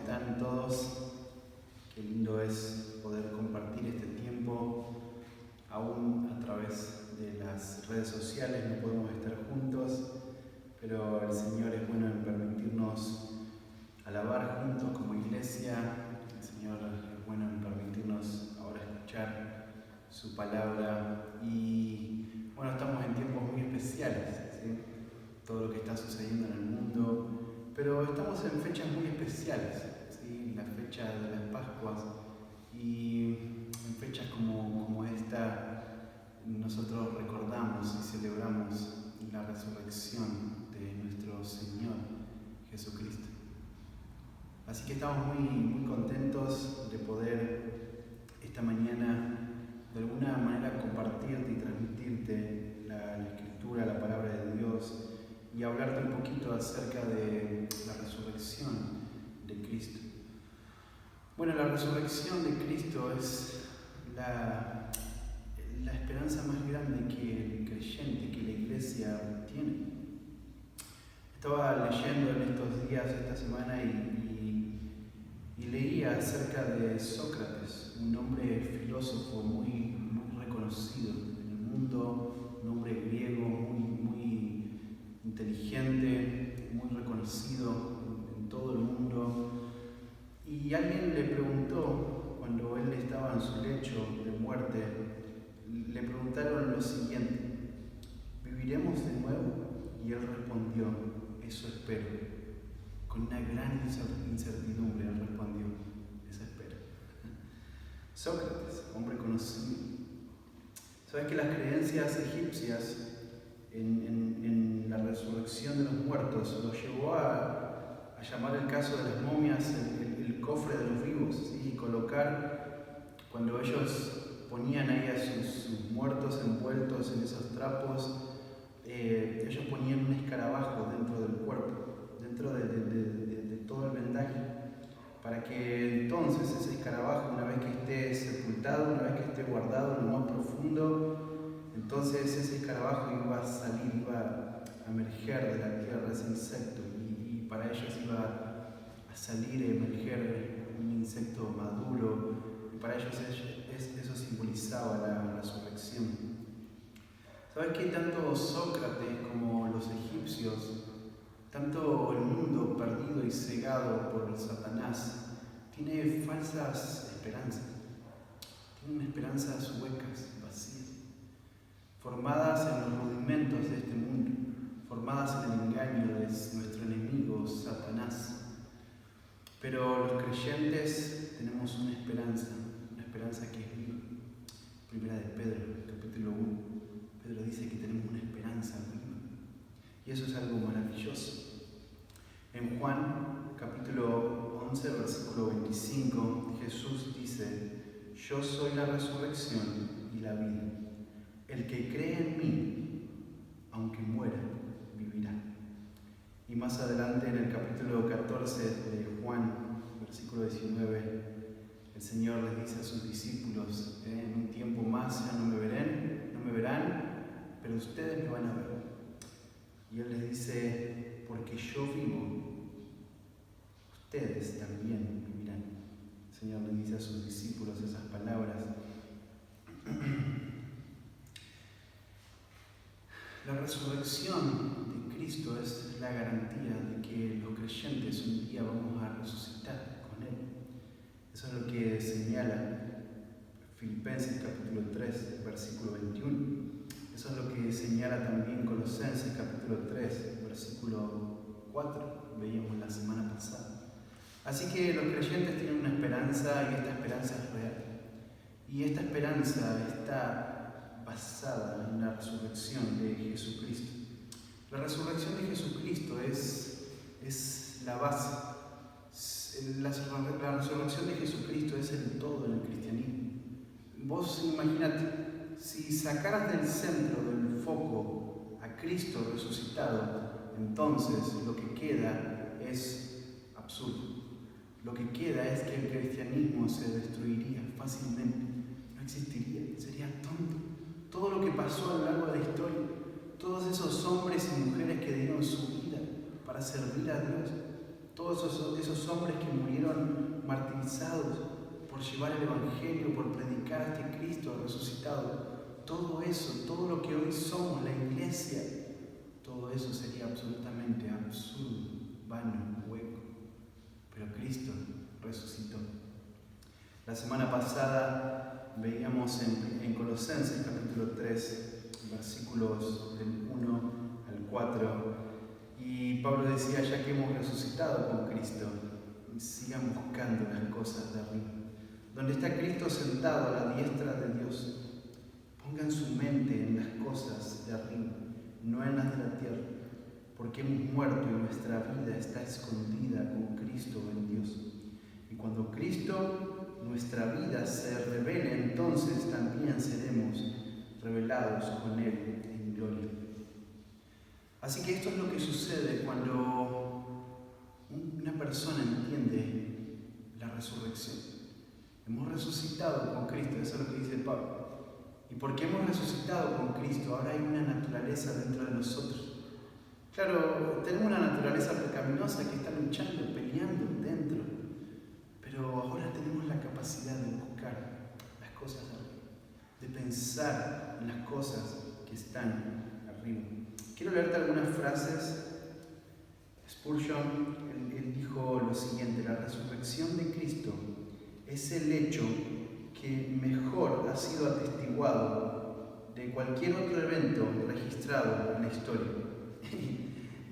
están todos? Qué lindo es poder compartir este tiempo, aún a través de las redes sociales. No podemos estar juntos, pero el Señor es bueno en permitirnos alabar juntos como iglesia. El Señor es bueno en permitirnos ahora escuchar su palabra. Y bueno, estamos en tiempos muy especiales, ¿sí? Todo lo que está sucediendo en el mundo, pero estamos en fechas muy especiales, ¿sí? La fecha de las Pascuas, y en fechas como esta nosotros recordamos y celebramos la resurrección de nuestro Señor Jesucristo. Así que estamos muy contentos de poder esta mañana de alguna manera compartirte y transmitirte la Escritura, la palabra de Dios, y hablarte un poquito acerca de la resurrección de Cristo. Bueno, la resurrección de Cristo es la esperanza más grande que el creyente, que la iglesia tiene. Estaba leyendo en estos días, esta semana, y leía acerca de Sócrates, un hombre filósofo muy reconocido en el mundo, un hombre griego muy inteligente, muy reconocido en todo el mundo. Y alguien le preguntó, cuando él estaba en su lecho de muerte, le preguntaron lo siguiente: ¿viviremos de nuevo? Y él respondió: eso espero. Con una gran incertidumbre él respondió: eso espero. Sócrates, hombre conocido. ¿Sabes que las creencias egipcias en la resurrección de los muertos lo llevó a llamar el caso de las momias el cofre de los vivos, ¿sí? Y colocar, cuando ellos ponían ahí a sus muertos envueltos en esos trapos, ellos ponían un escarabajo dentro del cuerpo, dentro de todo el vendaje, para que entonces ese escarabajo, una vez que esté sepultado, una vez que esté guardado en lo más profundo, entonces ese escarabajo iba a salir, iba a emerger de la tierra, ese insecto, y para ellos iba a salir, a emerger un insecto maduro, y para ellos eso simbolizaba la resurrección. ¿Sabes que tanto Sócrates como los egipcios, tanto el mundo perdido y cegado por Satanás, tiene falsas esperanzas? Tienen esperanzas huecas, vacías, formadas en los rudimentos de este mundo, formadas en el engaño de nuestro enemigo, Satanás. Pero los creyentes tenemos una esperanza que es viva. Primera de Pedro, capítulo 1. Pedro dice que tenemos una esperanza viva. Y eso es algo maravilloso. En Juan, capítulo 11, versículo 25, Jesús dice: yo soy la resurrección y la vida. El que cree en mí, aunque muera, vivirá. Y más adelante, en el capítulo 14 de Juan, versículo 19, el Señor les dice a sus discípulos: en un tiempo más ya no me verán, pero ustedes me van a ver. Y Él les dice: porque yo vivo, ustedes también vivirán. El Señor les dice a sus discípulos esas palabras. La resurrección de Cristo es la garantía de que los creyentes un día vamos a resucitar con Él. Eso es lo que señala Filipenses capítulo 3, versículo 21. Eso es lo que señala también Colosenses capítulo 3, versículo 4, veíamos la semana pasada. Así que los creyentes tienen una esperanza, y esta esperanza es real. Y esta esperanza está basada en la resurrección de Jesucristo. La resurrección de Jesucristo es la base. La resurrección de Jesucristo es el todo en el cristianismo. Vos imagínate, si sacaras del centro del foco a Cristo resucitado, entonces lo que queda es absurdo. Lo que queda es que el cristianismo se destruiría fácilmente, no existiría, sería tonto. Todo lo que pasó a lo largo de la historia, todos esos hombres y mujeres que dieron su vida para servir a Dios, todos esos hombres que murieron martirizados por llevar el Evangelio, por predicar a este Cristo resucitado. Todo eso, todo lo que hoy somos, la iglesia, todo eso sería absolutamente absurdo, vano, hueco. Pero Cristo resucitó. La semana pasada veíamos en Colosenses capítulo 3, versículos del 1 al 4, y Pablo decía: ya que hemos resucitado con Cristo, sigan buscando las cosas de arriba, donde está Cristo sentado a la diestra de Dios. Pongan su mente en las cosas de arriba, no en las de la tierra, porque hemos muerto y nuestra vida está escondida con Cristo en Dios. Y cuando Cristo, nuestra vida, se revele, entonces también seremos revelados con Él en gloria. Así que esto es lo que sucede cuando una persona entiende la resurrección. Hemos resucitado con Cristo, eso es lo que dice Pablo. Y porque hemos resucitado con Cristo, ahora hay una naturaleza dentro de nosotros. Claro, tenemos una naturaleza pecaminosa que está luchando, peleando dentro, pero ahora tenemos la capacidad de buscar las cosas de arriba, de pensar en las cosas que están arriba. Quiero leerte algunas frases. Spurgeon, él dijo lo siguiente: la resurrección de Cristo es el hecho que mejor ha sido atestiguado de cualquier otro evento registrado en la historia.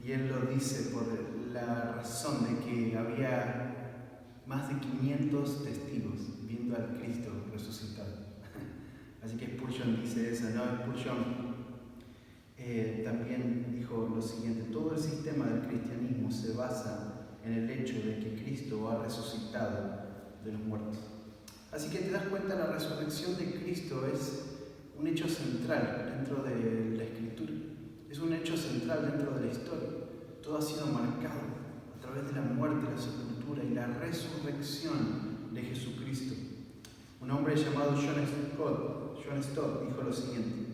Y él lo dice por la razón de que había más de 500 testigos viendo al Cristo resucitado. Así que Spurgeon dice eso, ¿no? Spurgeon también dijo lo siguiente: todo el sistema del cristianismo se basa en el hecho de que Cristo ha resucitado de los muertos. Así que te das cuenta, la resurrección de Cristo es un hecho central dentro de la Escritura. Es un hecho central dentro de la historia. Todo ha sido marcado a través de la muerte, la sepultura y la resurrección de Jesucristo. Un hombre llamado John Stott dijo lo siguiente: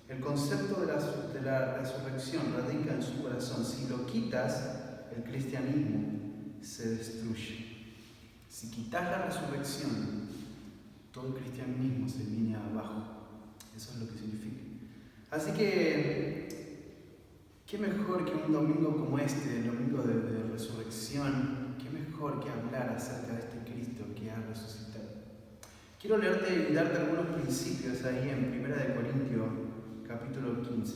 el concepto de la resurrección radica en su corazón. Si lo quitas, el cristianismo se destruye. Si quitas la resurrección, todo el cristianismo se viene abajo. Eso es lo que significa. Así que, qué mejor que un domingo como este, el domingo de resurrección, qué mejor que hablar acerca de este Cristo que ha resucitado. Quiero leerte y darte algunos principios ahí en 1 Corintios, capítulo 15.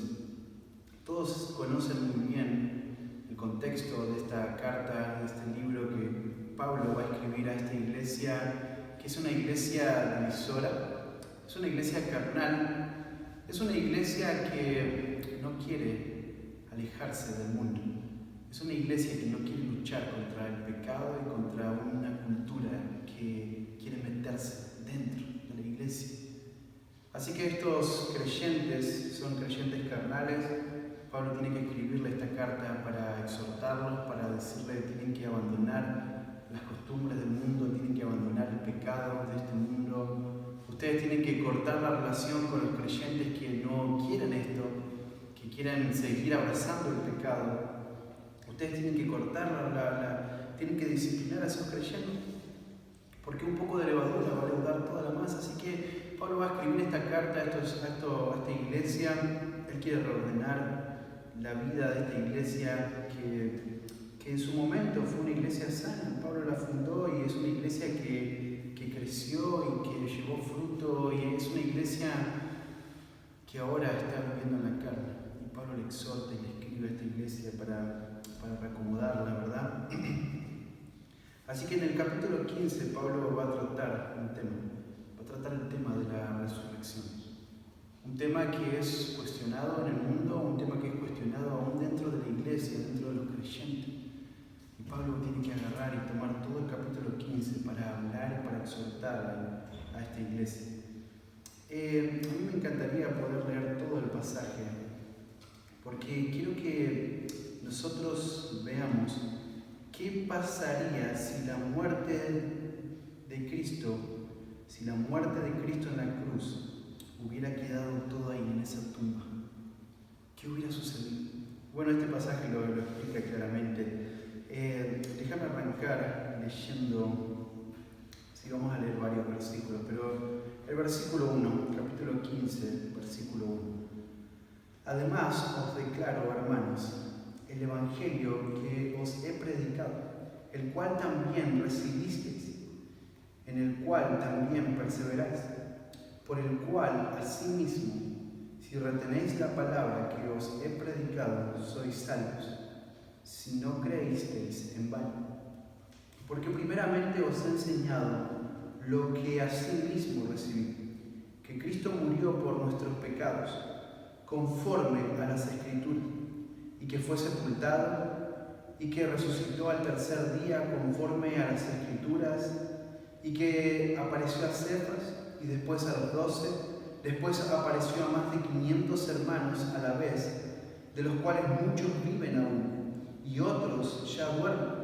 Todos conocen muy bien el contexto de esta carta, de este libro que Pablo va a escribir a esta iglesia, que es una iglesia divisora, es una iglesia carnal, es una iglesia que no quiere alejarse del mundo, es una iglesia que no quiere luchar contra el pecado y contra una cultura que quiere meterse dentro de la iglesia. Así que estos creyentes son creyentes carnales. Pablo tiene que escribirle esta carta para exhortarlos, para decirle que tienen que abandonar las costumbres del mundo, tienen que abandonar el pecado de este mundo. Ustedes tienen que cortar la relación con los creyentes que no quieren esto, que quieren seguir abrazando el pecado. Ustedes tienen que cortar tienen que disciplinar a esos creyentes, porque un poco de levadura va a leudar toda la masa. Así que Pablo va a escribir esta carta a esta iglesia. Él quiere reordenar la vida de esta iglesia que en su momento fue una iglesia sana. Pablo la fundó y es una iglesia que creció y que llevó fruto, y es una iglesia que ahora está viviendo en la carne. Y Pablo le exhorta y le escribe a esta iglesia para reacomodarla, ¿verdad? Así que en el capítulo 15 Pablo va a tratar el tema de la resurrección. Un tema que es cuestionado en el mundo, un tema que es cuestionado aún dentro de la iglesia, dentro de los creyentes. Y Pablo tiene que agarrar y tomar todo el capítulo 15 para hablar y para exhortar a esta iglesia. A mí me encantaría poder leer todo el pasaje, porque quiero que nosotros veamos qué pasaría si la muerte de Cristo, en la cruz, hubiera quedado todo ahí en esa tumba. ¿Qué hubiera sucedido? Bueno, este pasaje lo explica claramente. leyendo, sí, vamos a leer varios versículos, pero el versículo 1, capítulo 15, versículo 1. Además os declaro, hermanos, el evangelio que os he predicado, el cual también recibisteis, en el cual también perseveráis, por el cual asimismo, si retenéis la palabra que os he predicado, sois salvos, si no creísteis en vano. Porque primeramente os he enseñado lo que asimismo recibí, que Cristo murió por nuestros pecados, conforme a las Escrituras, y que fue sepultado, y que resucitó al tercer día conforme a las Escrituras, y que apareció a Cefas y después a los 12, después apareció a más de 500 hermanos a la vez, de los cuales muchos viven aún, y otros ya duermen.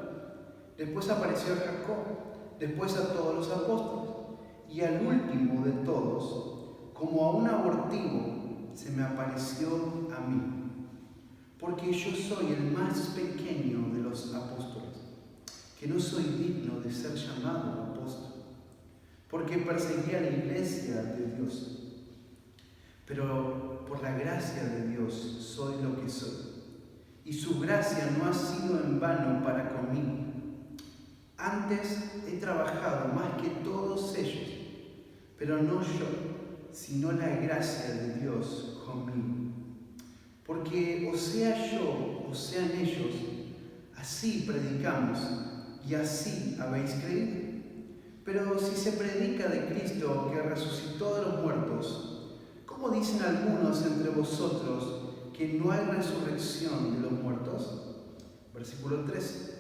Después apareció a Jacob, después a todos los apóstoles, y al último de todos, como a un abortivo, se me apareció a mí, porque yo soy el más pequeño de los apóstoles, que no soy digno de ser llamado apóstol, porque perseguí a la iglesia de Dios. Pero por la gracia de Dios soy lo que soy, y su gracia no ha sido en vano para conmigo. Antes he trabajado más que todos ellos, pero no yo, sino la gracia de Dios conmigo. Porque o sea yo, o sean ellos, así predicamos y así habéis creído. Pero si se predica de Cristo que resucitó de los muertos, ¿cómo dicen algunos entre vosotros que no hay resurrección de los muertos? Versículo 13.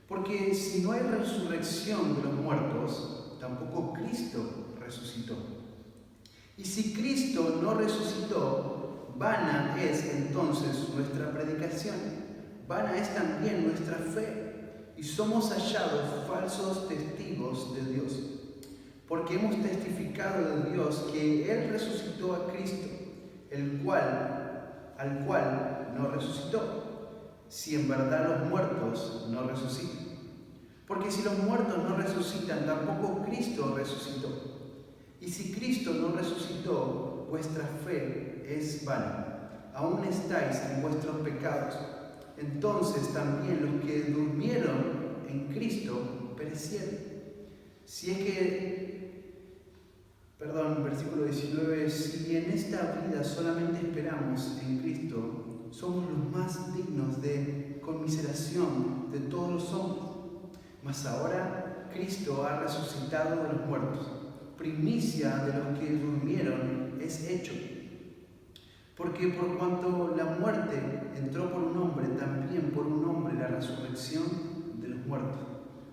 Porque si no hay resurrección de los muertos, tampoco Cristo resucitó. Y si Cristo no resucitó, vana es entonces nuestra predicación, vana es también nuestra fe, y somos hallados falsos testigos de Dios, porque hemos testificado de Dios que Él resucitó a Cristo, al cual no resucitó, si en verdad los muertos no resucitan. Porque si los muertos no resucitan, tampoco Cristo resucitó. Y si Cristo no resucitó, vuestra fe es vana. Aún estáis en vuestros pecados. Entonces también los que durmieron en Cristo perecieron. Si es que, versículo 19, si en esta vida solamente esperamos en Cristo, somos los más dignos de conmiseración de todos los hombres. Mas ahora Cristo ha resucitado de los muertos, primicia de los que durmieron es hecho. Porque por cuanto la muerte entró por un hombre, también por un hombre la resurrección de los muertos.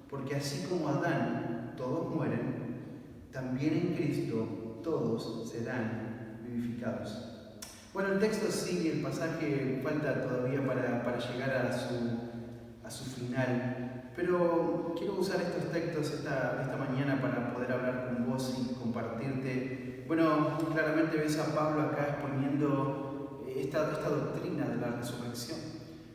Porque así como Adán todos mueren, también en Cristo todos serán vivificados. Bueno, el texto sigue, el pasaje falta todavía para llegar a su final, pero quiero usar estos textos esta mañana para poder hablar con vos y compartirte. Bueno, claramente ves a Pablo acá exponiendo esta doctrina de la resurrección.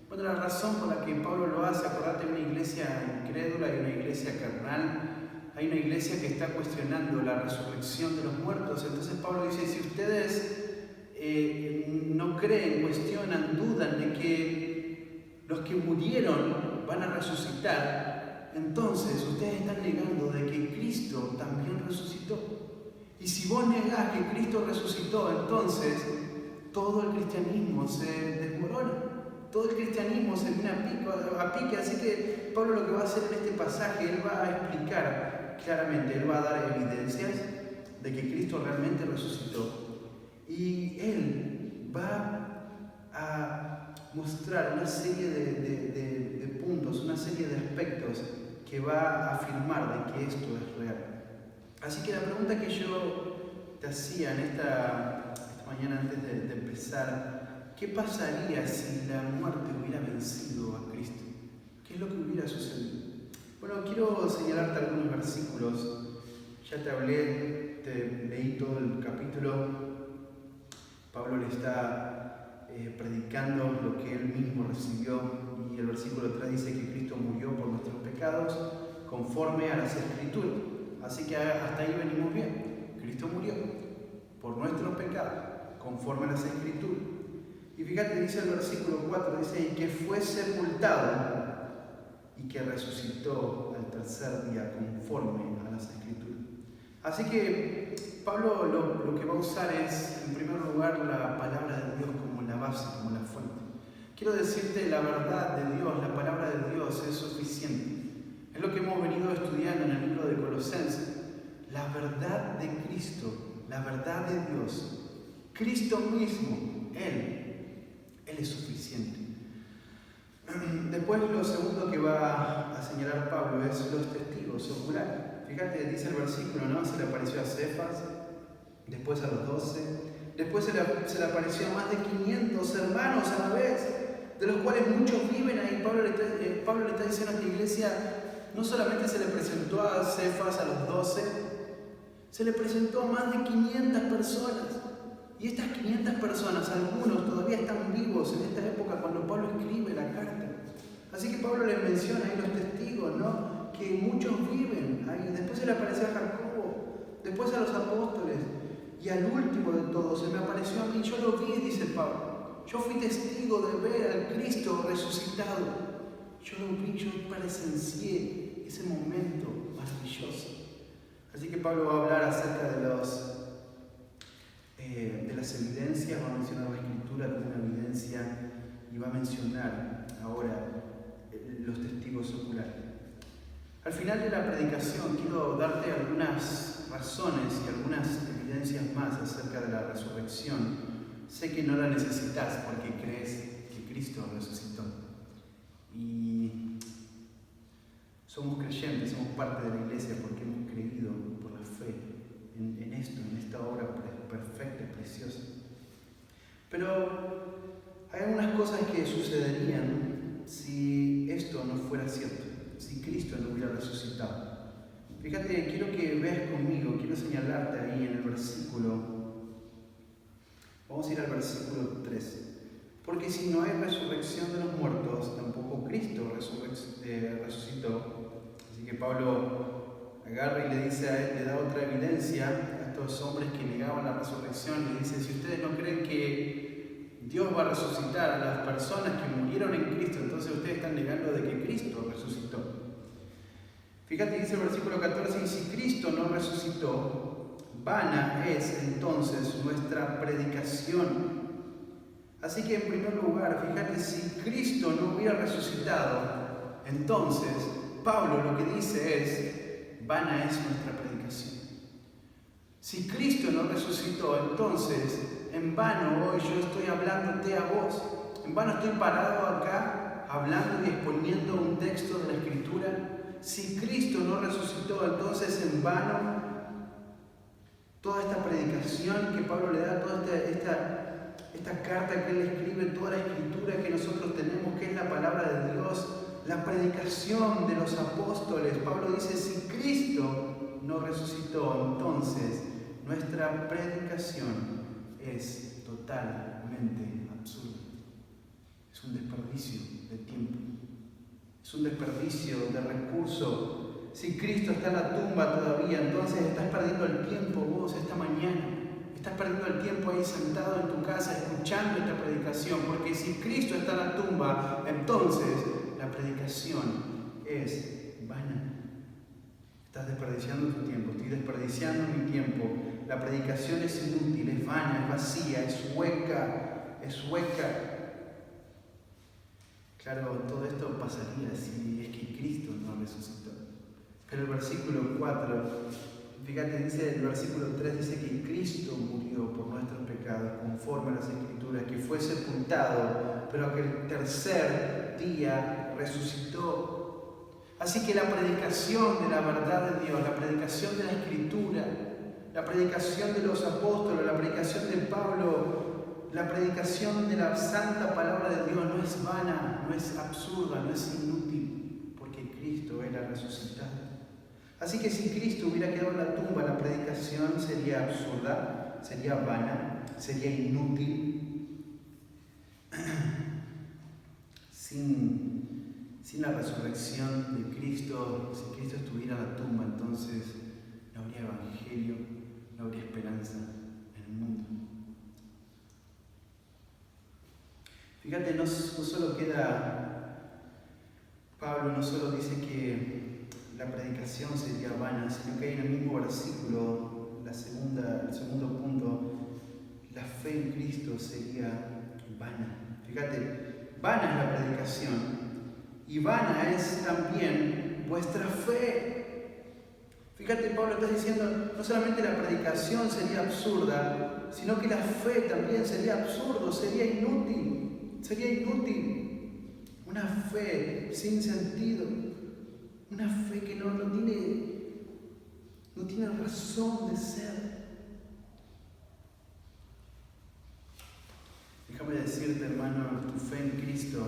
Bueno, la razón por la que Pablo lo hace, acordate, hay una iglesia incrédula, hay una iglesia carnal, hay una iglesia que está cuestionando la resurrección de los muertos. Entonces Pablo dice, si ustedes no creen, cuestionan, dudan de que los que murieron van a resucitar, entonces ustedes están negando de que Cristo también resucitó. Y si vos negás que Cristo resucitó, entonces todo el cristianismo se desmorona, todo el cristianismo se viene a pique. Así que Pablo lo que va a hacer en este pasaje, él va a explicar claramente, él va a dar evidencias de que Cristo realmente resucitó. Y él va a mostrar una serie de puntos, una serie de aspectos que va a afirmar de que esto es real. Así que la pregunta que yo te hacía en esta mañana antes de empezar, ¿qué pasaría si la muerte hubiera vencido a Cristo? ¿Qué es lo que hubiera sucedido? Bueno, quiero señalarte algunos versículos. Ya te hablé, te leí todo el capítulo. Pablo le está predicando lo que él mismo recibió, y el versículo 3 dice que Cristo murió por nuestros pecados, conforme a las Escrituras. Así que hasta ahí venimos bien. Cristo murió por nuestros pecados, conforme a las Escrituras. Y fíjate, dice el versículo 4, dice, y que fue sepultado y que resucitó al tercer día, conforme a las Escrituras. Así que Pablo lo que va a usar es, en primer lugar, la palabra de Dios como la base, como la fuente. Quiero decirte, la verdad de Dios, la palabra de Dios es suficiente. Es lo que hemos venido estudiando en el libro de Colosenses. La verdad de Cristo, la verdad de Dios, Cristo mismo, Él es suficiente. Después lo segundo que va a señalar Pablo es los testigos oculares. Fíjate, dice el versículo, ¿no? Se le apareció a Cefas, después a los 12, después se le apareció a más de 500 hermanos a la vez, de los cuales muchos viven ahí. Pablo le está diciendo a esta iglesia, no solamente se le presentó a Cefas a los 12, se le presentó a más de 500 personas. Y estas 500 personas, algunos todavía están vivos en esta época cuando Pablo escribe la carta. Así que Pablo les menciona ahí los testigos, ¿no? Que muchos viven ahí. Después se le apareció a Jacobo, después a los apóstoles, y al último de todos se me apareció a mí. Yo lo vi, dice Pablo. Yo fui testigo de ver al Cristo resucitado. Yo lo vi, yo presencié ese momento maravilloso. Así que Pablo va a hablar acerca de las evidencias, va a mencionar la Escritura como una evidencia y va a mencionar ahora los testigos oculares. Al final de la predicación quiero darte algunas razones y algunas evidencias más acerca de la resurrección. Sé que no la necesitas porque crees que Cristo resucitó. Y somos creyentes, somos parte de la iglesia porque hemos creído por la fe en esto, en esta obra perfecta y preciosa. Pero hay algunas cosas que sucederían si esto no fuera cierto, si Cristo no hubiera resucitado. Fíjate, quiero que veas conmigo, quiero señalarte ahí en el versículo. Vamos a ir al versículo 3. Porque si no hay resurrección de los muertos, tampoco Cristo resucitó. Así que Pablo agarra y le dice a él, le da otra evidencia a estos hombres que negaban la resurrección. Le dice, si ustedes no creen que Dios va a resucitar a las personas que murieron en Cristo, entonces ustedes están negando de que Cristo resucitó. Fíjate, dice el versículo 14, y si Cristo no resucitó, vana es entonces nuestra predicación. Así que en primer lugar, fíjate, si Cristo no hubiera resucitado, entonces Pablo lo que dice es, vana es nuestra predicación. Si Cristo no resucitó, entonces en vano hoy yo estoy hablándote a vos. En vano estoy parado acá hablando y exponiendo un texto de la Escritura. Si Cristo no resucitó, entonces en vano toda esta predicación que Pablo le da, toda esta carta que él escribe, toda la Escritura que nosotros tenemos, que es la palabra de Dios, la predicación de los apóstoles. Pablo dice, si Cristo no resucitó, entonces nuestra predicación es totalmente absurda. Es un desperdicio de tiempo. Es un desperdicio de recursos. Si Cristo está en la tumba todavía, entonces estás perdiendo el tiempo vos esta mañana. Estás perdiendo el tiempo ahí sentado en tu casa escuchando esta predicación. Porque si Cristo está en la tumba, entonces la predicación es vana. Estás desperdiciando tu tiempo, estoy desperdiciando mi tiempo. La predicación es inútil, es vana, es vacía, es hueca, Claro, todo esto pasaría si es que Cristo no resucitó. Pero el versículo 4, fíjate, dice el versículo 3, dice que Cristo murió por nuestros pecados, conforme a las Escrituras, que fue sepultado, pero que el tercer día resucitó. Así que la predicación de la verdad de Dios, la predicación de la Escritura, la predicación de los apóstoles, la predicación de Pablo, la predicación de la santa palabra de Dios no es vana, no es absurda, no es inútil, porque Cristo era resucitado. Así que si Cristo hubiera quedado en la tumba, la predicación sería absurda, sería vana, sería inútil, sin sin la resurrección de Cristo, si Cristo estuviera en la tumba, entonces no habría evangelio, no habría esperanza en el mundo. Fíjate, no solo queda, Pablo no solo dice que la predicación sería vana, sino que hay en el mismo versículo, el segundo punto, la fe en Cristo sería vana. Fíjate, vana es la predicación y vana es también vuestra fe. Fíjate, Pablo está diciendo, no solamente la predicación sería absurda, sino que la fe también sería absurdo, sería inútil. Sería inútil. Una fe sin sentido, una fe que no tiene razón de ser. Déjame decirte, hermano, tu fe en Cristo,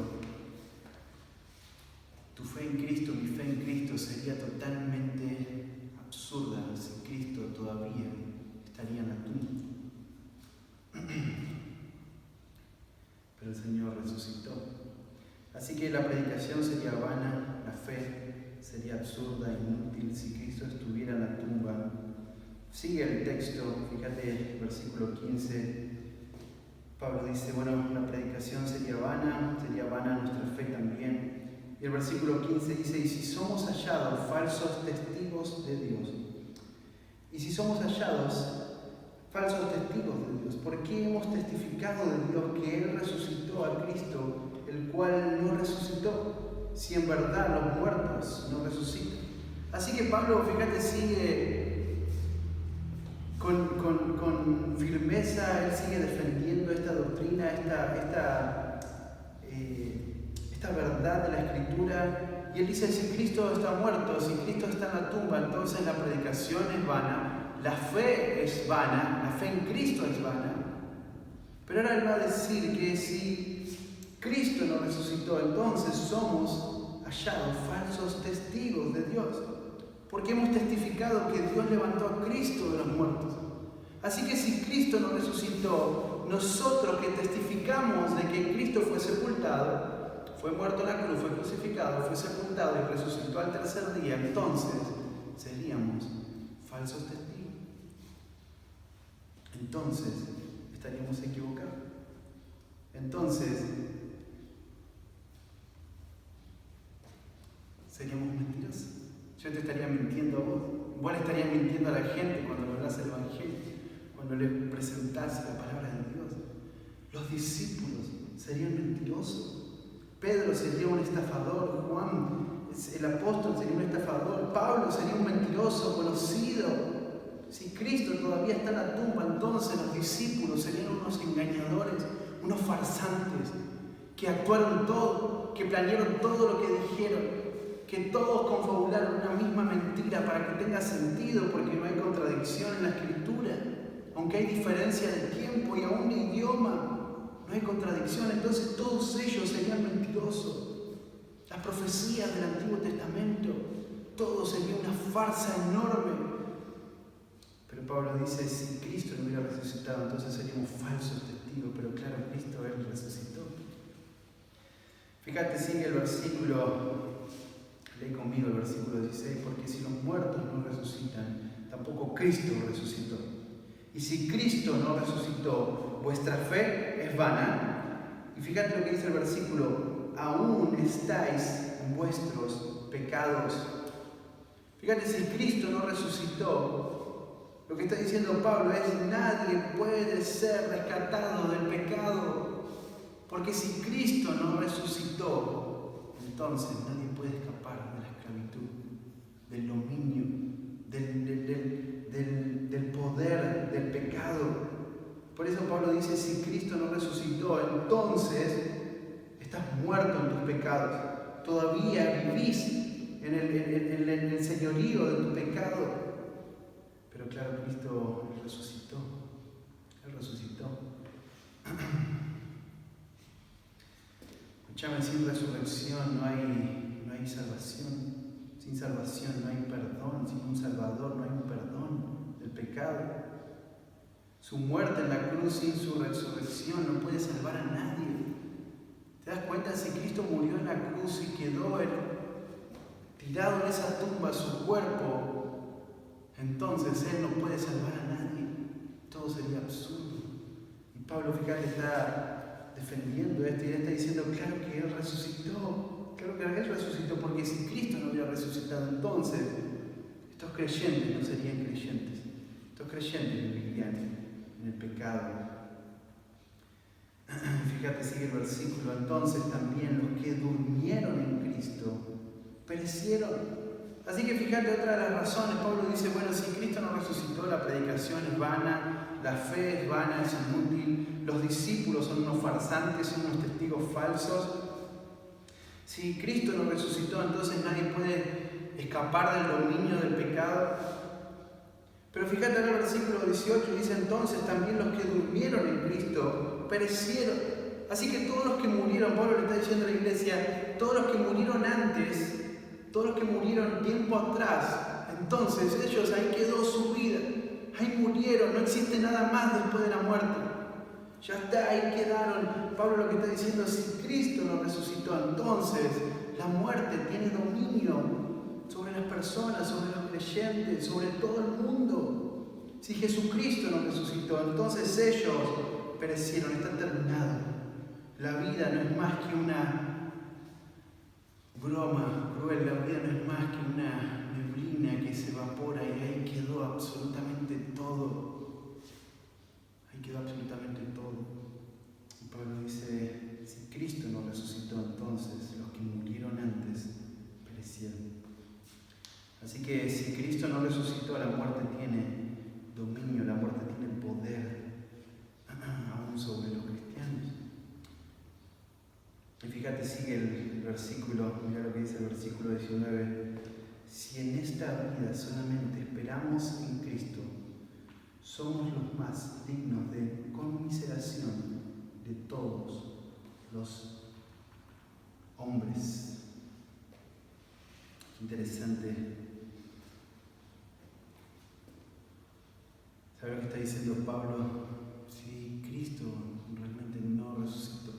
mi fe en Cristo sería totalmente absurda si Cristo todavía estaría en la tumba. Pero el Señor resucitó. Así que la predicación sería vana, la fe sería absurda, inútil si Cristo estuviera en la tumba. Sigue el texto, fíjate el versículo 15. Pablo dice, bueno, la predicación sería vana nuestra fe también. Y el versículo 15 dice, y si somos hallados falsos testigos de Dios. Y si somos hallados falsos testigos de Dios, ¿por qué hemos testificado de Dios que Él resucitó a Cristo, el cual no resucitó, si en verdad los muertos no resucitan? Así que Pablo, fíjate, sigue con firmeza, él sigue defendiendo esta doctrina, esta verdad de la Escritura, y él dice, si Cristo está muerto, si Cristo está en la tumba, entonces la predicación es vana, la fe es vana, la fe en Cristo es vana. Pero ahora él va a decir que si Cristo no resucitó, entonces somos hallados falsos testigos de Dios, porque hemos testificado que Dios levantó a Cristo de los muertos. Así que si Cristo no resucitó, nosotros que testificamos de que Cristo fue sepultado, fue muerto en la cruz, fue crucificado, fue sepultado y resucitó al tercer día, entonces seríamos falsos testigos. Entonces estaríamos equivocados. Entonces seríamos mentirosos. Yo te estaría mintiendo a vos. Vos le estarías mintiendo a la gente cuando le hablas el Evangelio, cuando le presentás la palabra de Dios. Los discípulos serían mentirosos. Pedro sería un estafador. Juan, el apóstol, sería un estafador. Pablo sería un mentiroso conocido. Si Cristo todavía está en la tumba, entonces los discípulos serían unos engañadores, unos farsantes, que actuaron todo, que planearon todo lo que dijeron, que todos confabularon una misma mentira para que tenga sentido, porque no hay contradicción en la Escritura. Aunque hay diferencia de tiempo y aún de idioma, no hay contradicción, entonces todos ellos serían mentirosos. Las profecías del Antiguo Testamento, todo sería una farsa enorme. Pero Pablo dice, si Cristo no hubiera resucitado, entonces seríamos falsos testigos, pero claro, Cristo Él resucitó. Fíjate, sigue el versículo, lee conmigo el versículo 16, porque si los muertos no resucitan, tampoco Cristo resucitó. Y si Cristo no resucitó, vuestra fe es vana. Y fíjate lo que dice el versículo, aún estáis en vuestros pecados. Fíjate, si Cristo no resucitó, lo que está diciendo Pablo es, nadie puede ser rescatado del pecado. Porque si Cristo no resucitó, entonces nadie puede escapar de la esclavitud, del dominio, del poder, del pecado. Por eso Pablo dice, si Cristo no resucitó, entonces estás muerto en tus pecados. Todavía vivís en el señorío de tu pecado. Pero claro, Cristo resucitó. Él resucitó. Escúchame, sin resurrección no hay salvación. Sin salvación no hay perdón. Sin un Salvador no hay un perdón del pecado. Su muerte en la cruz sin su resurrección no puede salvar a nadie. ¿Te ¿Te das cuenta? Si Cristo murió en la cruz y quedó tirado en esa tumba su cuerpo, entonces Él no puede salvar a nadie. Todo sería absurdo. Y Pablo, fíjate, está defendiendo esto y él está diciendo, claro que Él resucitó. Claro que Él resucitó, porque si Cristo no hubiera resucitado, entonces estos creyentes no serían creyentes. Estos creyentes vivirían en el pecado. Fíjate, sigue el versículo. Entonces también los que durmieron en Cristo perecieron. Así que fíjate, otra de las razones, Pablo dice, bueno, si Cristo no resucitó, la predicación es vana, la fe es vana, es inútil, los discípulos son unos farsantes, son unos testigos falsos. Si Cristo no resucitó, entonces nadie puede escapar del dominio del pecado. Pero fíjate en el versículo 18, dice, entonces también los que durmieron en Cristo perecieron. Así que todos los que murieron, Pablo le está diciendo a la iglesia, todos los que murieron antes, todos los que murieron tiempo atrás, entonces ellos, ahí quedó su vida, ahí murieron, no existe nada más después de la muerte. Ya está, ahí quedaron. Pablo lo que está diciendo es, si Cristo no resucitó, entonces la muerte tiene dominio sobre las personas, sobre los creyentes, sobre todo el mundo. Si Jesucristo no resucitó, entonces ellos perecieron, está terminado. La vida no es más que una broma cruel, la vida no es más que una neblina que se evapora y ahí quedó absolutamente todo. Ahí quedó absolutamente todo. Y Pablo dice, si Cristo no resucitó, entonces los que murieron antes perecieron. Así que si Cristo no resucitó, la muerte tiene dominio, la muerte tiene poder aún sobre los cristianos. Y fíjate, sigue el versículo, mira lo que dice el versículo 19. Si en esta vida solamente esperamos en Cristo, somos los más dignos de conmiseración de todos los hombres. Interesante. ¿Sabe lo que está diciendo Pablo? Si Cristo realmente no resucitó,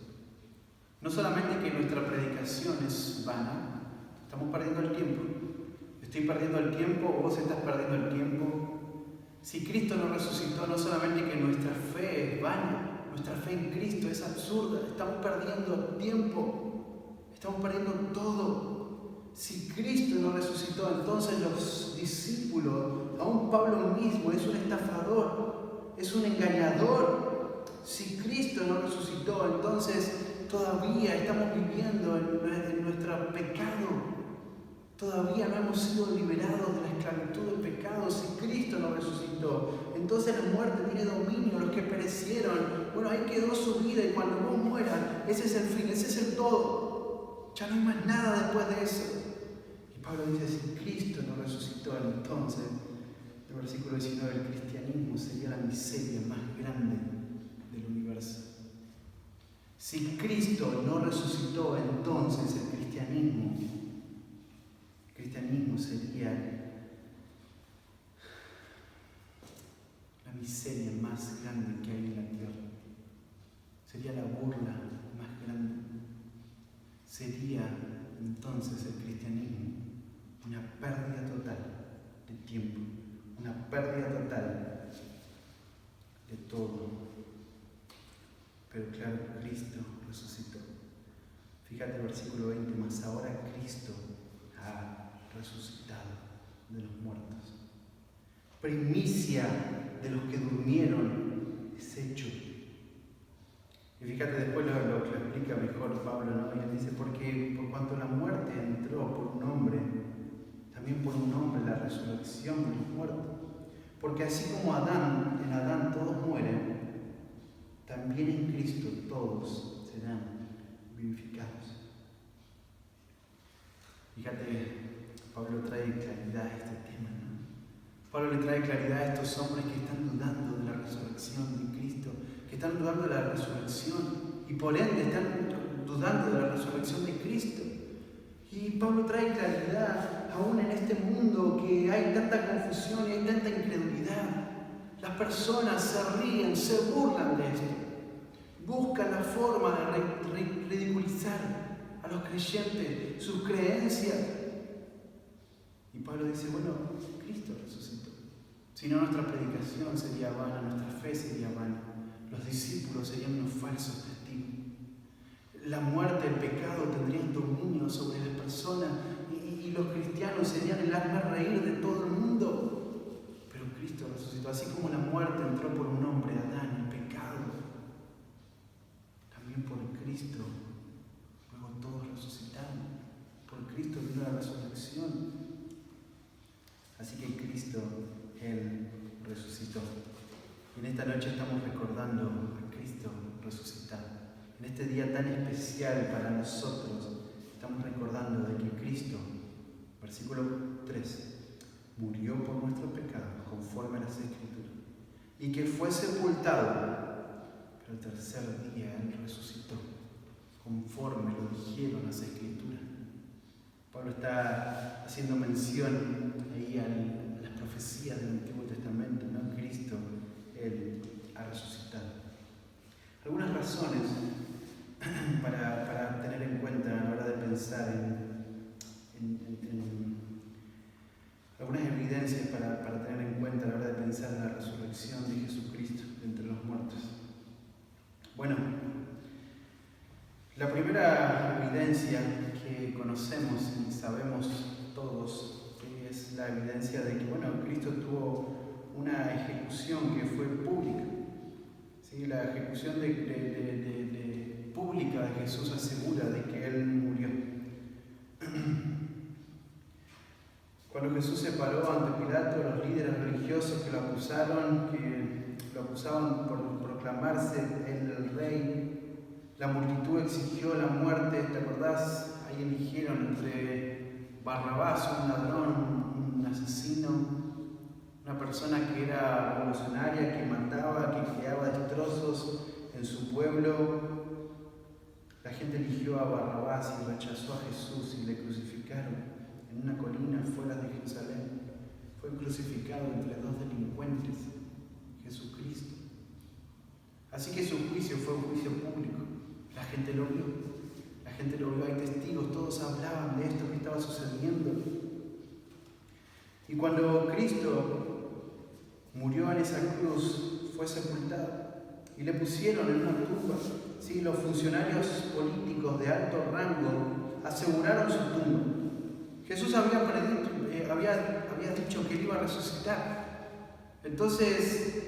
no solamente que nuestra predicación es vana, estamos perdiendo el tiempo. Estoy perdiendo el tiempo, o vos estás perdiendo el tiempo. Si Cristo no resucitó, no solamente que nuestra fe es vana, nuestra fe en Cristo es absurda, estamos perdiendo tiempo, estamos perdiendo todo. Si Cristo no resucitó, entonces los discípulos, aún Pablo mismo, es un estafador, es un engañador. Si Cristo no resucitó, entonces todavía estamos viviendo en nuestro pecado. Todavía no hemos sido liberados de la esclavitud del pecado. Si Cristo no resucitó, entonces la muerte tiene dominio. Los que perecieron, bueno, ahí quedó su vida y cuando vos mueras, ese es el fin, ese es el todo. Ya no hay más nada después de eso. Y Pablo dice, si Cristo no resucitó, entonces, el versículo 19, el cristianismo sería la miseria más grande del universo. Si Cristo no resucitó, entonces el cristianismo sería la miseria más grande que hay en la tierra. Sería la burla más grande. Sería entonces el cristianismo una pérdida total de tiempo, una pérdida total de todo. Pero claro, Cristo resucitó. Fíjate el versículo 20, más ahora Cristo ha resucitado de los muertos. Primicia de los que durmieron es hecho. Y fíjate, después lo explica mejor Pablo, ¿no? Y él dice, porque por cuanto la muerte entró por un hombre, también por un hombre la resurrección de los muertos. Porque así como en Adán todos mueren, también en Cristo todos serán vivificados. Fíjate, Pablo trae claridad a este tema, ¿no? Pablo le trae claridad a estos hombres que están dudando de la resurrección de Cristo, que están dudando de la resurrección y por ende están dudando de la resurrección de Cristo. Y Pablo trae claridad aún en este mundo que hay tanta confusión y hay tanta incredulidad. Las personas se ríen, se burlan de esto. buscan la forma de ridiculizar a los creyentes, sus creencias. Y Pablo dice, bueno, Cristo resucitó. Si no, nuestra predicación sería vana, nuestra fe sería vana. Los discípulos serían unos falsos testigos. La muerte, el pecado tendrían dominio sobre las personas y los cristianos serían el hazme reír de todo el mundo. Pero Cristo resucitó. Así como la muerte entró por un hombre, Adán, el pecado, también por Cristo. Luego todos resucitaron. Por Cristo vino la resurrección. Así que Cristo, Él resucitó. Y en esta noche estamos recordando a Cristo resucitado. En este día tan especial para nosotros, estamos recordando de que Cristo, versículo 3, murió por nuestros pecados conforme a las Escrituras y que fue sepultado, pero el tercer día Él resucitó conforme lo dijeron las Escrituras. Pablo está haciendo mención ahí a las profecías del Antiguo Testamento, ¿no? Cristo, Él ha resucitado. Algunas razones para tener en cuenta a la hora de pensar en algunas evidencias para tener en cuenta a la hora de pensar en la resurrección de Jesucristo de entre los muertos. Bueno, la primera evidencia que conocemos y sabemos todos es la evidencia de que, Cristo tuvo una ejecución que fue pública. ¿Sí? La ejecución pública de Jesús asegura de que Él murió. Cuando Jesús se paró ante Pilato, los líderes religiosos que lo acusaban por proclamarse el rey, la multitud exigió la muerte. ¿Te acordás? Ahí eligieron entre Barrabás, un ladrón, un asesino, una persona que era revolucionaria, que mataba, que creaba destrozos en su pueblo. La gente eligió a Barrabás y rechazó a Jesús y le crucificaron en una colina fuera de Jerusalén. Fue crucificado entre dos delincuentes, Jesucristo. Así que su juicio fue un juicio público. La gente lo vio. La gente lo vio, hay testigos, todos hablaban de esto que estaba sucediendo. Y cuando Cristo murió en esa cruz, fue sepultado y le pusieron en una tumba. Sí, los funcionarios políticos de alto rango aseguraron su tumba. Jesús había dicho que él iba a resucitar. Entonces,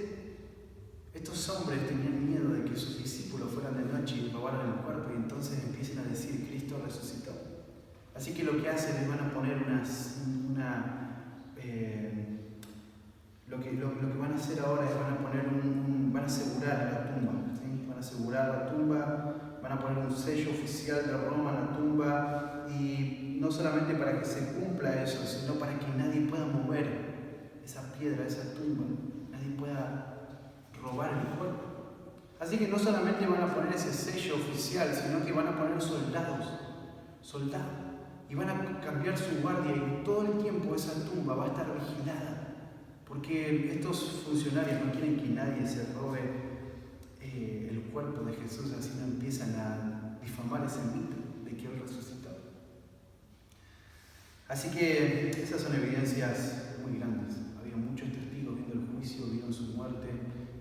estos hombres tenían miedo de que sus discípulos fueran de noche y robaran el cuerpo y entonces empiecen a decir, Cristo resucitó. Así que lo que hacen es van a poner lo que van a hacer ahora es van a asegurar la tumba, ¿sí? Van a asegurar la tumba, van a poner un sello oficial de Roma en la tumba, y no solamente para que se cumpla eso, sino para que nadie pueda mover esa piedra, esa tumba, nadie pueda robar el cuerpo. Así que no solamente van a poner ese sello oficial, sino que van a poner soldados, y van a cambiar su guardia, y todo el tiempo esa tumba va a estar vigilada. Porque estos funcionarios no quieren que nadie se robe el cuerpo de Jesús, así no empiezan a difamar ese mito de que Él resucitó. Así que esas son evidencias muy grandes. Había muchos testigos viendo el juicio, vieron su muerte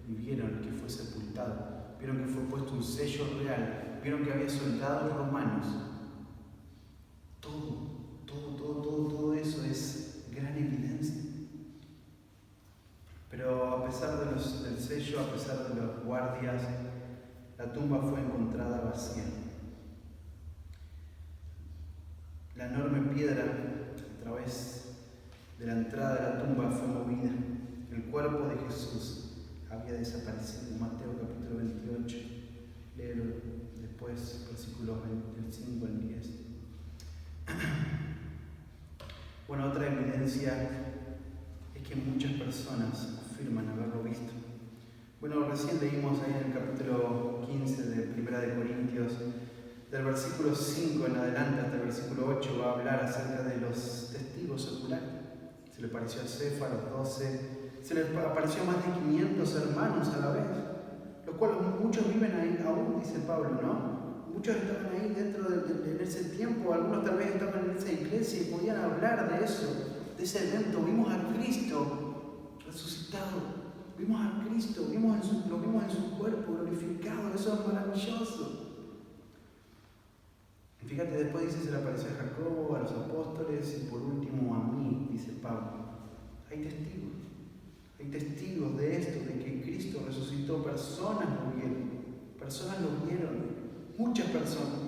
y vieron que fue sepultado. Vieron que fue puesto un sello real, vieron que había soldados romanos. Todo eso es gran evidencia. Pero a pesar del sello, a pesar de los guardias, la tumba fue encontrada vacía. La enorme piedra a través de la entrada de la tumba fue movida. El cuerpo de Jesús había desaparecido. Mateo capítulo 28, léelo después, versículos del 5 al 10. Bueno, otra evidencia es que muchas personas afirman haberlo visto. Bueno, recién leímos ahí en el capítulo 15 de 1 de Corintios, del versículo 5 en adelante hasta el versículo 8, va a hablar acerca de los testigos oculares. Se le apareció a Cefa, a los 12, se le apareció a más de 500 hermanos a la vez, los cuales muchos viven ahí aún, dice Pablo, ¿no? Muchos estaban ahí dentro de ese tiempo, algunos tal vez estaban en esa iglesia y podían hablar de eso, de ese evento. Vimos a Cristo resucitado, vimos a Cristo, lo vimos en su cuerpo glorificado, eso es maravilloso. Y fíjate, después dice, se le apareció a Jacobo, a los apóstoles y por último a mí, dice Pablo. Hay testigos de esto, de que Cristo resucitó. Personas lo vieron, muchas personas.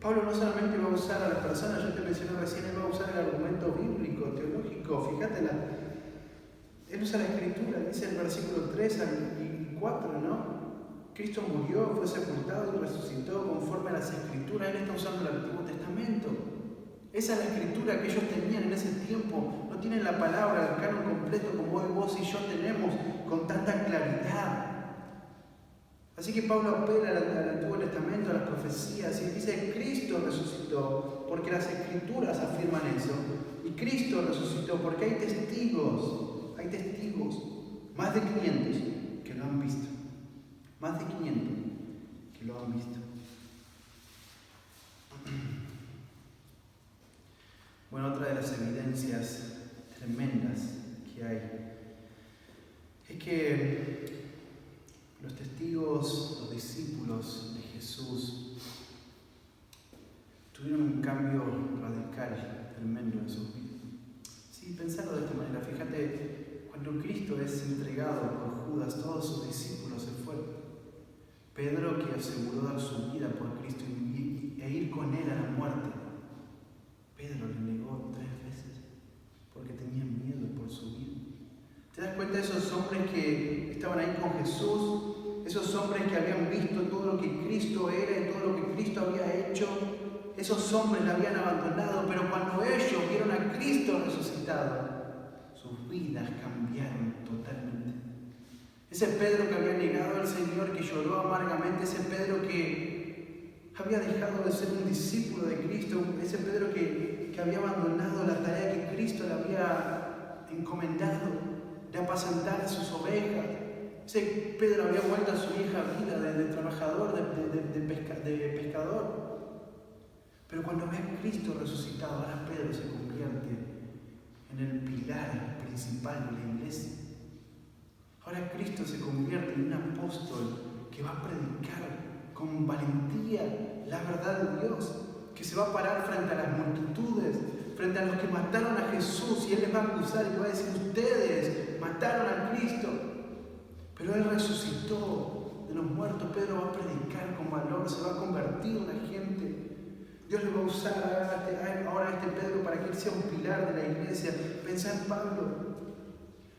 Pablo no solamente va a usar a las personas, yo te mencioné recién, él va a usar el argumento bíblico, teológico. Fíjate, él usa la escritura, dice el versículo 3 y 4, ¿no? Cristo murió, fue sepultado y resucitó conforme a las escrituras. Él está usando el Antiguo Testamento. Esa es la escritura que ellos tenían en ese tiempo. No tienen la palabra, el canon completo como hoy vos y yo tenemos con tanta claridad. Así que Pablo apela al Antiguo Testamento, a las profecías, y dice: Cristo resucitó, porque las escrituras afirman eso. Y Cristo resucitó porque hay testigos, más de 500 que lo han visto. Más de 500 que lo han visto. Bueno, otra de las evidencias tremendas que hay es que los testigos, los discípulos de Jesús tuvieron un cambio radical, tremendo en sus vidas. Sí, pensarlo de esta manera. Fíjate, cuando Cristo es entregado por Judas, todos sus discípulos se fueron. Pedro, que aseguró dar su vida por Cristo e ir con él a la muerte, Pedro le negó 3 veces porque tenía miedo por su vida. ¿Te das cuenta de esos hombres que estaban ahí con Jesús? Esos hombres que habían visto todo lo que Cristo era y todo lo que Cristo había hecho. Esos hombres le habían abandonado, pero cuando ellos vieron a Cristo resucitado, sus vidas cambiaron totalmente. Ese Pedro que había negado al Señor, que lloró amargamente, ese Pedro que había dejado de ser un discípulo de Cristo, ese Pedro que había abandonado la tarea que Cristo le había encomendado de apacentar a sus ovejas. Ese Pedro había vuelto a su vieja vida de trabajador, de pescador. Pero cuando ve a Cristo resucitado, ahora Pedro se convierte en el pilar principal de la iglesia. Ahora Cristo se convierte en un apóstol que va a predicar con valentía la verdad de Dios, que se va a parar frente a las multitudes, frente a los que mataron a Jesús, y Él les va a acusar y va a decir: ustedes mataron a Cristo, pero Él resucitó de los muertos. Pedro va a predicar con valor, se va a convertir en la gente. Dios le va a usar ahora a este Pedro para que él sea un pilar de la iglesia. Pensá en Pablo,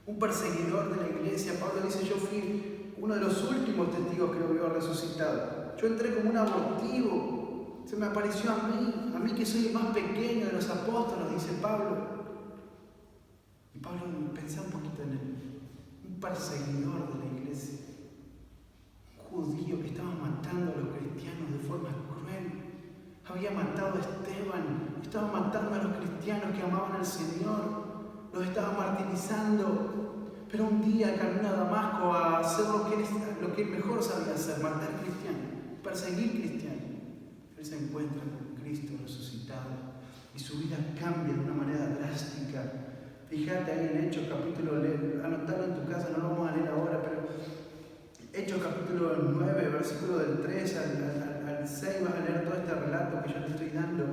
un perseguidor de la iglesia. Pablo dice: yo fui uno de los últimos testigos que lo vio resucitado. Yo entré como un abortivo, se me apareció a mí que soy el más pequeño de los apóstoles, dice Pablo. Y Pablo pensá un poquito en él, un perseguidor de la iglesia, un judío que estaba matando a los cristianos de forma cruel. Había matado a Esteban, estaba matando a los cristianos que amaban al Señor, los estaba martirizando. Pero un día camina a Damasco a hacer lo que él mejor sabía hacer: matar cristianos, perseguir cristianos. Él se encuentra con Cristo resucitado y su vida cambia de una manera drástica. Fíjate ahí en Hechos capítulo, anotalo en tu casa, no lo vamos a leer ahora, pero Hechos capítulo 9, versículo del 3 al 6, vas a leer todo este relato que yo te estoy dando.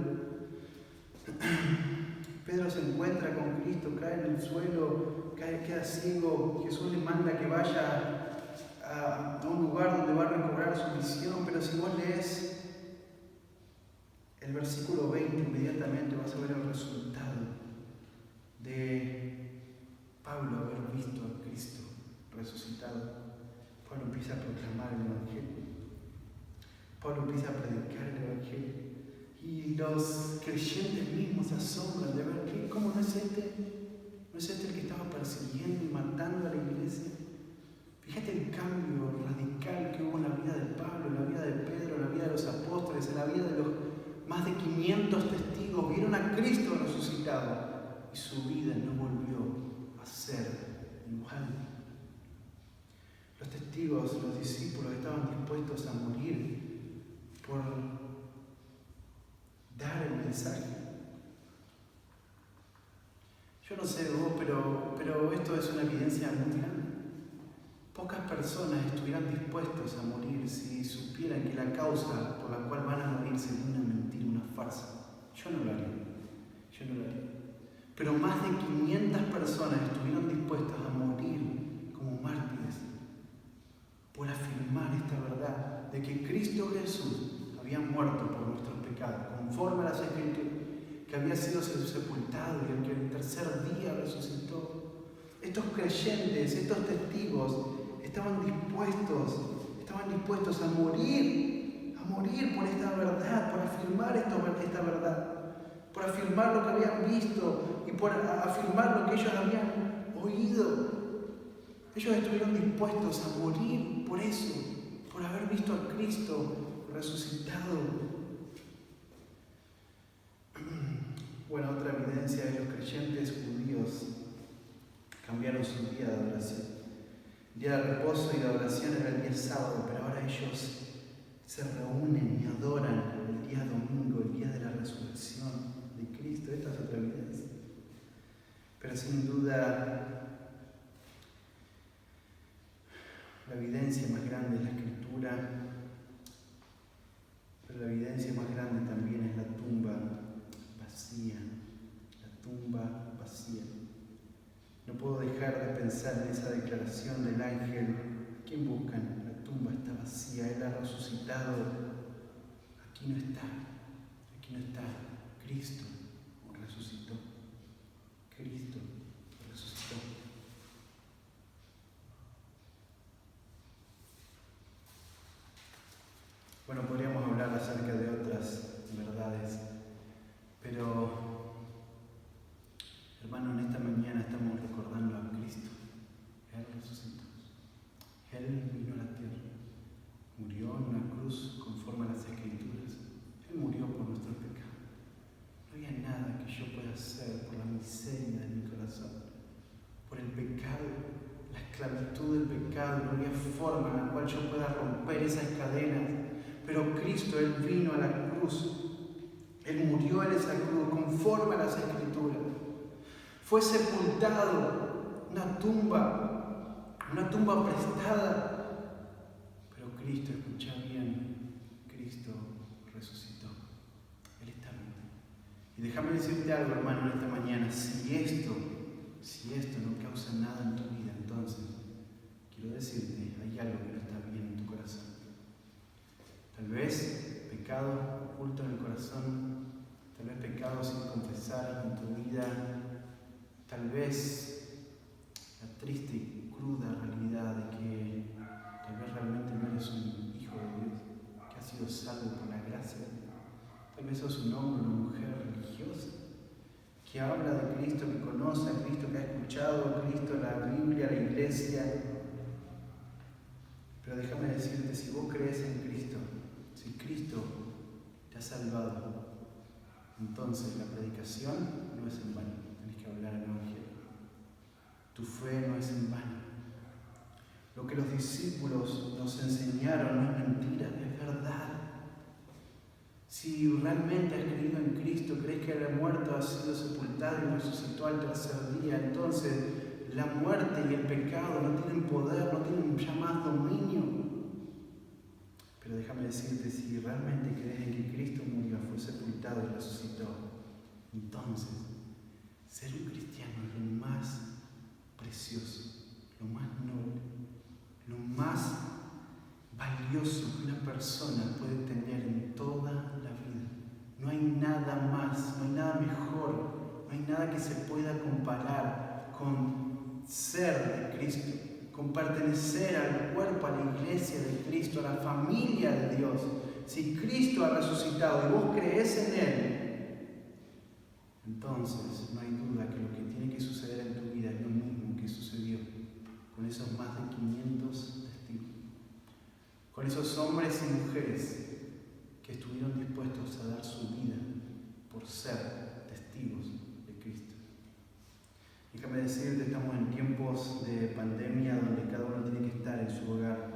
Pedro se encuentra con Cristo, cae en el suelo, queda ciego. Jesús le manda que vaya a un lugar donde va a recobrar su visión, pero si vos lees el versículo 20, inmediatamente vas a ver el resultado de Pablo haber visto a Cristo resucitado. Pablo empieza a proclamar el Evangelio. Pablo empieza a predicar el Evangelio. Y los creyentes mismos se asombran de ver cómo no es este el que estaba persiguiendo y matando a la iglesia. Fíjate el cambio radical que hubo en la vida de Pablo, en la vida de Pedro, en la vida de los apóstoles, en la vida de los más de 500 testigos. Vieron a Cristo resucitado y su vida no volvió a ser igual. Los testigos testigos, los discípulos, estaban dispuestos a morir por dar el mensaje. Yo no sé vos, pero esto es una evidencia muy grande. Pocas personas estuvieran dispuestos a morir si supieran que la causa por la cual van a morir sería una mentira, una farsa. Yo no lo haría. Pero más de 500 personas estuvieron dispuestas a morir como mártires por afirmar esta verdad de que Cristo Jesús había muerto por nuestros pecados, conforme a las Escrituras, que había sido sepultado y el que el tercer día resucitó. Estos creyentes, estos testigos, estaban dispuestos a morir por esta verdad, por afirmar esta verdad, por afirmar lo que habían visto y por afirmar lo que ellos habían oído. Ellos estuvieron dispuestos a morir por eso, por haber visto a Cristo resucitado. Bueno, otra evidencia es que los creyentes judíos cambiaron su día de adoración. El día de reposo y de adoración era el día sábado, pero ahora ellos se reúnen y adoran el día domingo, el día de la resurrección de Cristo. Esta es otra evidencia. Pero sin duda, la evidencia más grande es la Escritura, pero la evidencia más grande también es la tumba vacía. La tumba vacía. No puedo dejar de pensar en esa declaración del ángel. ¿Quién buscan? La tumba está vacía, Él ha resucitado. Aquí no está. Cristo resucitó. Cristo resucitó. Bueno, podríamos hablar acerca de otras verdades, pero hermano, en esta mañana estamos recordando a Cristo. Él resucitó. Él vino a la tierra. Murió en una cruz conforme a las Escrituras. Él murió por nuestros pecados. No había nada que yo pueda hacer por la miseria de mi corazón, por el pecado, la esclavitud del pecado. No había forma en la cual yo pueda romper esas cadenas. Pero Cristo, Él vino a la cruz. Él murió en esa cruz conforme a las Escrituras. Fue sepultado, una tumba prestada. Pero Cristo, escucha bien, Cristo resucitó. Él está vivo. Y déjame decirte algo, hermano, en esta mañana. Si esto no causa nada en tu vida, entonces quiero decirte, hay algo que no está bien en tu corazón. Tal vez pecado oculto en el corazón, tal vez pecado sin confesar en tu vida. Tal vez la triste y cruda realidad de que tal vez realmente no eres un hijo de Dios, que has sido salvo por la gracia de Dios. Tal vez sos un hombre o una mujer religiosa, que habla de Cristo, que conoce a Cristo, que ha escuchado a Cristo, la Biblia, la iglesia. Pero déjame decirte, si vos crees en Cristo, si Cristo te ha salvado, entonces la predicación no es en vano. Tenés que hablar el Evangelio. Tu fe no es en vano. Lo que los discípulos nos enseñaron no es mentira, es verdad. Si realmente has creído en Cristo, crees que el muerto ha sido sepultado y resucitó al tercer día, entonces la muerte y el pecado no tienen poder, no tienen ya más dominio. Pero déjame decirte, si realmente crees en que Cristo murió, fue sepultado y resucitó, entonces ser un cristiano es lo más precioso, lo más noble, lo más valioso que una persona puede tener en toda la vida. No hay nada más, no hay nada mejor, no hay nada que se pueda comparar con ser de Cristo, con pertenecer al cuerpo, a la iglesia de Cristo, a la familia de Dios. Si Cristo ha resucitado y vos crees en Él, entonces no hay duda que lo que tiene que suceder en tu vida es lo mismo que sucedió con esos más de 500 testigos, con esos hombres y mujeres que estuvieron dispuestos a dar su vida por ser testigos de Cristo. Déjame déjame decirte, estamos en tiempos de pandemia donde cada uno tiene que estar en su hogar.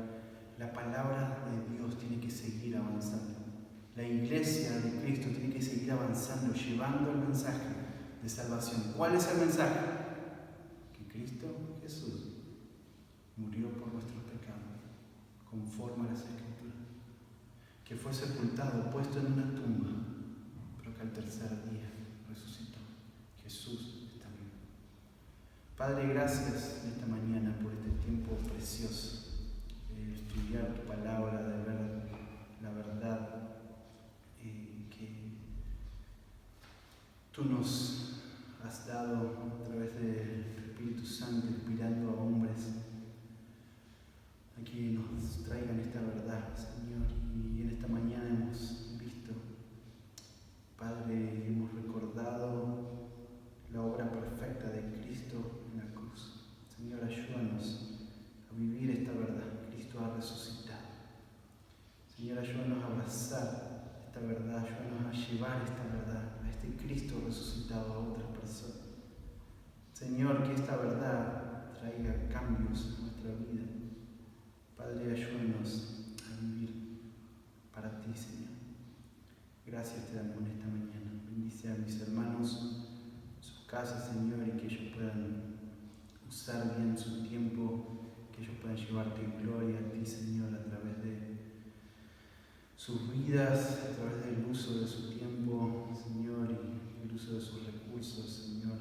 La palabra de Dios tiene que seguir avanzando. La iglesia de Cristo tiene que seguir avanzando, llevando el mensaje de salvación. ¿Cuál es el mensaje? Que Cristo Jesús murió por nuestros pecados, conforme a las Escrituras, que fue sepultado, puesto en una tumba, pero que al tercer día resucitó. Jesús está vivo. Padre, gracias en esta mañana por este tiempo precioso de estudiar tu palabra, de ver la verdad que tú nos has dado a través del Espíritu Santo, inspirando a hombres a que nos traigan esta verdad, Señor. Y en esta mañana hemos visto, Padre, hemos recordado la obra perfecta de Cristo en la cruz. Señor, ayúdanos a vivir esta verdad. Cristo ha resucitado. Señor, ayúdanos a abrazar esta verdad, ayúdanos a llevar esta verdad, a este Cristo resucitado a otras personas. Señor, que esta verdad traiga cambios en nuestra vida. Padre, ayúdanos a vivir para ti, Señor. Gracias te damos en esta mañana. Bendice a mis hermanos en sus casas, Señor, y que ellos puedan usar bien su tiempo, que ellos puedan llevarte en gloria a ti, Señor, a través de sus vidas, a través del uso de su tiempo, Señor, y el uso de sus recursos, Señor.